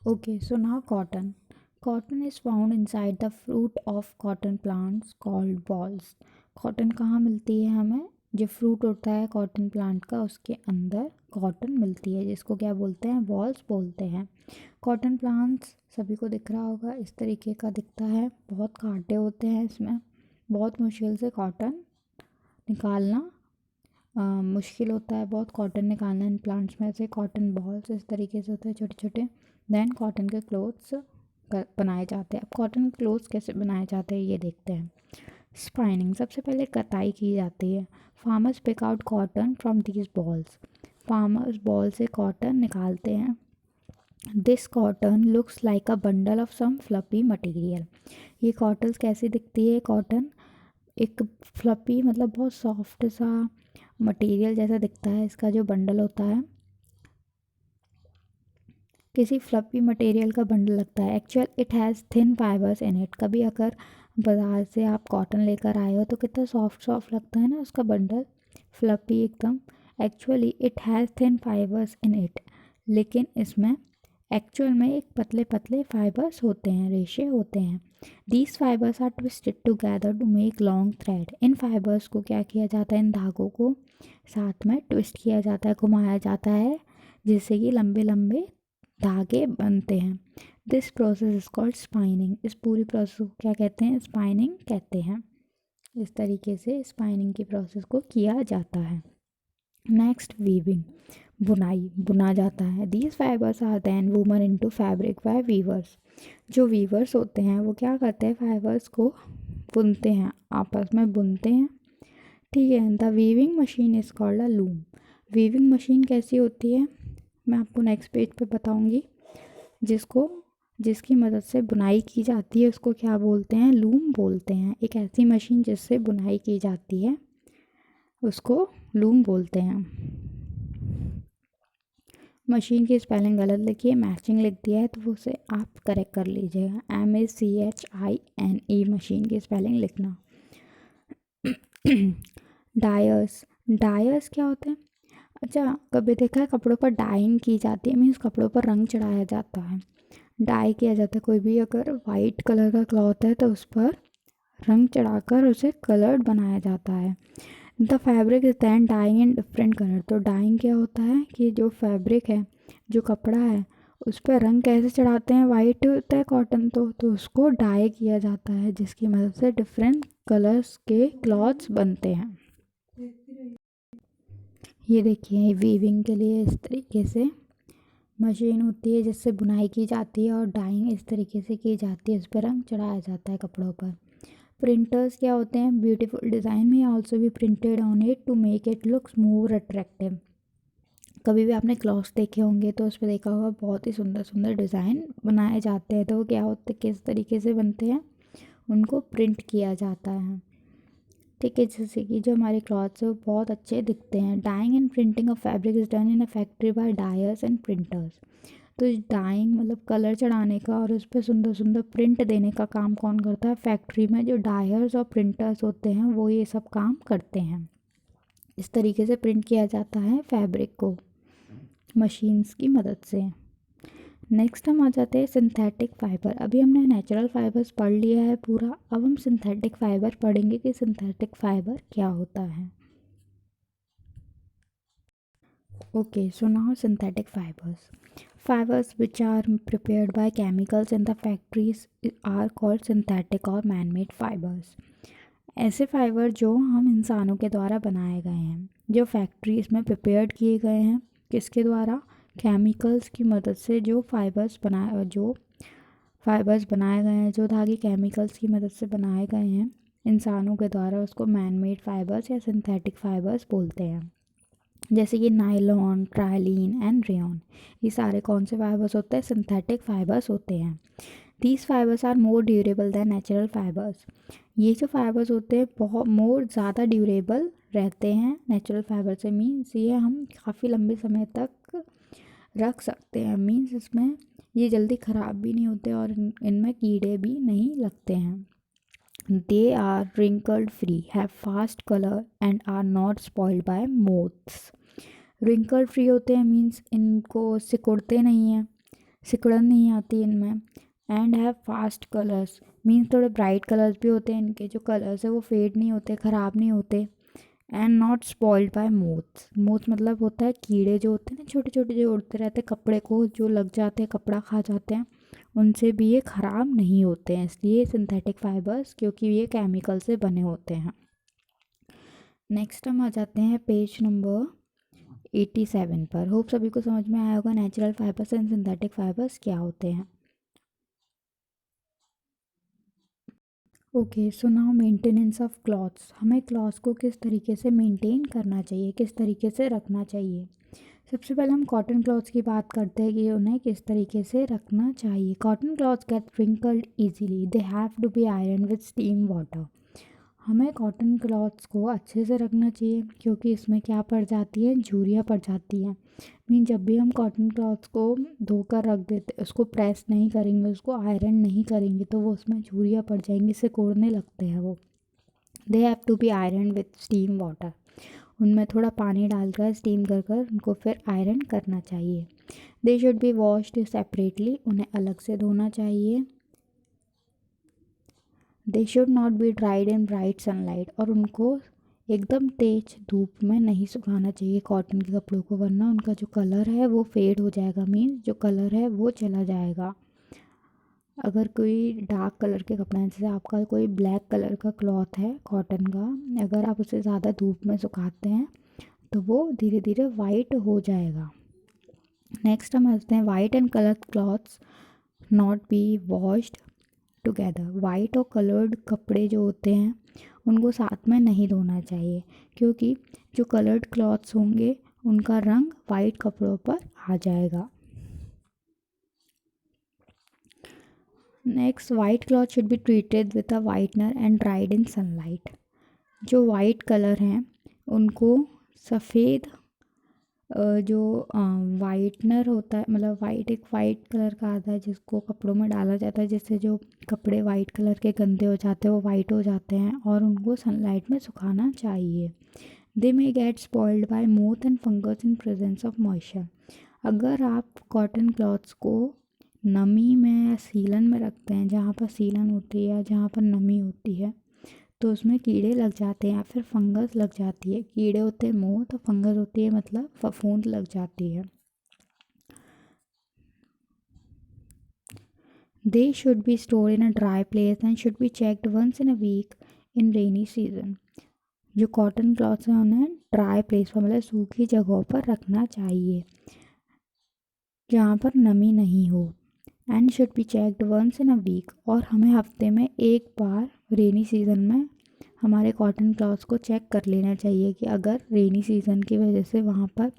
Okay, so now cotton. Cotton is found inside the fruit of cotton plants called balls. Cotton कहाँ मिलती है हमें? जो fruit होता है कॉटन प्लांट का उसके अंदर कॉटन मिलती है, जिसको क्या बोलते हैं? बॉल्स बोलते हैं। कॉटन प्लांट्स सभी को दिख रहा होगा, इस तरीके का दिखता है। बहुत कांटे होते हैं इसमें, बहुत मुश्किल से कॉटन निकालना मुश्किल होता है। बहुत कॉटन निकालना इन प्लांट्स में से। कॉटन बॉल्स इस तरीके से होते हैं छोटे छोटे। देन कॉटन के क्लोथ्स बनाए जाते हैं। अब कॉटन के क्लोथ्स कैसे बनाए जाते हैं ये देखते हैं। स्पाइनिंग, सबसे पहले कताई की जाती है। Farmers pick out cotton from these balls. Farmers ball से कॉटन निकालते हैं। This cotton looks like a bundle of some fluffy material. ये कॉटन कैसी दिखती है? कॉटन एक फ्लफी मतलब बहुत सॉफ्ट सा मटेरियल जैसा दिखता है। इसका जो बंडल होता है किसी फ्लफी मटेरियल का बंडल लगता है। Actual it has thin fibres in it. कभी अगर बाज़ार से आप कॉटन लेकर आए हो तो कितना सॉफ्ट सॉफ्ट लगता है ना उसका बंडल, फ्लफी एकदम। Actually it has thin fibres in it, लेकिन इसमें एक्चुअल में एक पतले पतले फाइबर्स होते हैं, रेशे होते हैं। These fibres are twisted together to make long thread. इन फाइबर्स को क्या किया जाता है? इन धागों को साथ में ट्विस्ट किया जाता है, घुमाया जाता है, जिससे कि लंबे लंबे धागे बनते हैं। This process is called spinning. इस पूरी प्रोसेस को क्या कहते हैं? स्पाइनिंग कहते हैं। इस तरीके से स्पाइनिंग की प्रोसेस को किया जाता है। नेक्स्ट वीविंग, बुनाई, बुना जाता है। These fibres are then woven into fabric by weavers. जो वीवर्स होते हैं वो क्या करते हैं? फाइबर्स को बुनते हैं, आपस में बुनते हैं। ठीक है। The weaving machine is called a loom. Weaving machine कैसी होती है मैं आपको नेक्स्ट पेज पे बताऊंगी। जिसकी मदद से बुनाई की जाती है उसको क्या बोलते हैं? लूम बोलते हैं। एक ऐसी मशीन जिससे बुनाई की जाती है उसको लूम बोलते हैं। मशीन की स्पेलिंग गलत लिखी है, मैचिंग लिख दिया है तो वो उसे आप करेक्ट कर लीजिएगा। MACHINE मशीन की स्पेलिंग लिखना। डायर्स, डायर्स क्या होते हैं? अच्छा, कभी देखा है कपड़ों पर डाइंग की जाती है, मीन्स कपड़ों पर रंग चढ़ाया जाता है, डाई किया जाता है। कोई भी अगर वाइट कलर का क्लॉथ है तो उस पर रंग चढ़ाकर उसे कलर्ड बनाया जाता है। The fabric is than dyeing in different colour. तो डाइंग क्या होता है कि जो फैब्रिक है, जो कपड़ा है, उस पर रंग कैसे चढ़ाते हैं? वाइट होता है कॉटन तो उसको डाई किया जाता है, जिसकी मदद से डिफरेंट कलर्स के क्लॉथ्स बनते हैं। ये देखिए वीविंग के लिए इस तरीके से मशीन होती है जिससे बुनाई की जाती है और डाइंग इस तरीके से की जाती है, उस पर रंग चढ़ाया जाता है कपड़ों पर। प्रिंटर्स क्या होते हैं? ब्यूटीफुल डिज़ाइन में ऑल्सो भी printed on it to make it looks more attractive. कभी भी आपने क्लॉथ्स देखे होंगे तो उस पर देखा होगा बहुत ही सुंदर सुंदर डिज़ाइन बनाए जाते हैं। तो वो क्या होते हैं, किस तरीके से बनते हैं? उनको प्रिंट किया जाता है। ठीक है, जैसे कि जो हमारे क्लॉथ्स है वो बहुत अच्छे दिखते हैं। Dyeing and printing of fabric is done in a factory by dyers and printers. तो डाइंग मतलब कलर चढ़ाने का और उस पर सुंदर सुंदर प्रिंट देने का काम कौन करता है? फैक्ट्री में जो डायर्स और प्रिंटर्स होते हैं वो ये सब काम करते हैं। इस तरीके से प्रिंट किया जाता है फैब्रिक को मशीन्स की मदद से। नेक्स्ट हम आ जाते हैं सिंथेटिक फाइबर। अभी हमने नेचुरल फाइबर्स पढ़ लिया है पूरा, अब हम सिंथेटिक फाइबर पढ़ेंगे कि सिंथेटिक फाइबर क्या होता है। Okay, so now synthetic fibers. Fibers which are prepared by chemicals in the factories are called synthetic और man-made fibers. ऐसे फाइबर जो हम इंसानों के द्वारा बनाए गए हैं, जो फैक्ट्रीज में प्रिपेयर्ड किए गए हैं, किसके द्वारा? केमिकल्स की मदद से जो फाइबर्स बनाए गए हैं, जो धागे केमिकल्स की मदद से बनाए गए हैं इंसानों के द्वारा, उसको मैन मेड फाइबर्स या सिंथेटिक फाइबर्स बोलते हैं। जैसे कि नायलॉन, ट्राइलिन एंड रेयॉन, ये सारे कौन से फाइबर्स होते हैं? सिंथेटिक फाइबर्स होते हैं। These fibres are more durable than natural fibres. ये जो फाइबर्स होते हैं बहुत मोर ज़्यादा ड्यूरेबल रहते हैं नेचुरल फाइबर से। मीन्स ये हम काफ़ी लंबे समय तक रख सकते हैं। मीन्स इसमें ये जल्दी ख़राब भी नहीं होते और इनमें कीड़े भी नहीं लगते हैं। They are wrinkled free, have fast color and are not spoiled by moths. wrinkled free होते हैं मीन्स इनको सिकुड़ते नहीं हैं, सिकुड़न नहीं आती इनमें। And have fast colours, means थोड़े ब्राइट कलर्स भी होते हैं इनके, जो कलर्स है वो फेड नहीं होते, ख़राब नहीं होते। And not spoiled bye moths, moths मतलब होता है कीड़े जो होते हैं ना छोटे छोटे, जो उड़ते रहते हैं कपड़े को, जो लग जाते हैं, कपड़ा खा जाते हैं, उनसे भी ये ख़राब नहीं होते हैं, इसलिए सिंथेटिक फाइबर्स, क्योंकि ये केमिकल से बने होते हैं। नेक्स्ट हम आ जाते हैं पेज नंबर 87 पर। होप सभी को समझ में आया होगा natural fibres and synthetic fibres क्या होते हैं। Okay, so now maintenance of clothes, हमें क्लॉथ्स को किस तरीके से मेंटेन करना चाहिए, किस तरीके से रखना चाहिए। सबसे पहले हम कॉटन क्लॉथ्स की बात करते हैं कि उन्हें किस तरीके से रखना चाहिए। Cotton clothes get wrinkled easily, they have to be iron with steam water. हमें कॉटन क्लॉथ्स को अच्छे से रखना चाहिए, क्योंकि इसमें क्या पड़ जाती है, झुर्रियाँ पड़ जाती हैं। मीन जब भी हम कॉटन क्लॉथ्स को धोकर रख देते, उसको प्रेस नहीं करेंगे, उसको आयरन नहीं करेंगे, तो वो उसमें झुर्रियाँ पड़ जाएंगी, सिकुड़ने लगते हैं वो। They have to be iron with steam water, उनमें थोड़ा पानी डालकर स्टीम कर कर उनको फिर आयरन करना चाहिए। दे शुड बी वॉश्ड सेपरेटली, उन्हें अलग से धोना चाहिए। They should not be dried in bright sunlight, और उनको एकदम तेज धूप में नहीं सुखाना चाहिए कॉटन के कपड़ों को, वरना उनका जो कलर है वो फेड हो जाएगा, मीन्स जो कलर है वो चला जाएगा। अगर कोई डार्क कलर के कपड़े हैं, जैसे आपका कोई ब्लैक कलर का क्लॉथ है कॉटन का, अगर आप उसे ज़्यादा धूप में सुखाते हैं तो वो धीरे धीरे वाइट हो जाएगा। नेक्स्ट हम आते हैं white and colour clothes not be washed together. White और कलर्ड कपड़े जो होते हैं उनको साथ में नहीं धोना चाहिए, क्योंकि जो कलर्ड क्लॉथ्स होंगे उनका रंग वाइट कपड़ों पर आ जाएगा। Next, white cloth should be treated with a whitener and dried in sunlight. जो वाइट कलर हैं उनको सफ़ेद जो वाइटनर होता है, मतलब वाइट, एक वाइट कलर का आता है जिसको कपड़ों में डाला जाता है, जिससे जो कपड़े वाइट कलर के गंदे हो जाते हैं वो वाइट हो जाते हैं, और उनको सनलाइट में सुखाना चाहिए। They may get spoiled by moth and fungus in presence of moisture. अगर आप कॉटन क्लॉथ्स को नमी में या सीलन में रखते हैं, जहाँ पर सीलन होती है या जहाँ पर नमी होती है, तो उसमें कीड़े लग जाते हैं या फिर फंगस लग जाती है। कीड़े होते हैं मोह, तो फंगस होती है मतलब फफूंद लग जाती है। They should be store in a dry place and should be checked once in a week in rainy season. जो कॉटन क्लॉथ्स हैं उन्हें ड्राई प्लेस पर, मतलब सूखी जगहों पर रखना चाहिए जहाँ पर नमी नहीं हो। And should be checked once in a week, और हमें हफ्ते में एक बार रेनी सीज़न में हमारे कॉटन क्लॉथ्स को चेक कर लेना चाहिए कि अगर रेनी सीज़न की वजह से वहाँ पर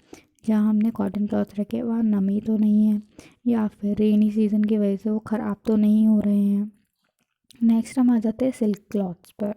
जहाँ हमने कॉटन क्लॉथ रखे वहाँ नमी तो नहीं है, या फिर रेनी सीज़न की वजह से वो ख़राब तो नहीं हो रहे हैं। नेक्स्ट हम आ जाते हैं सिल्क क्लॉथ्स पर।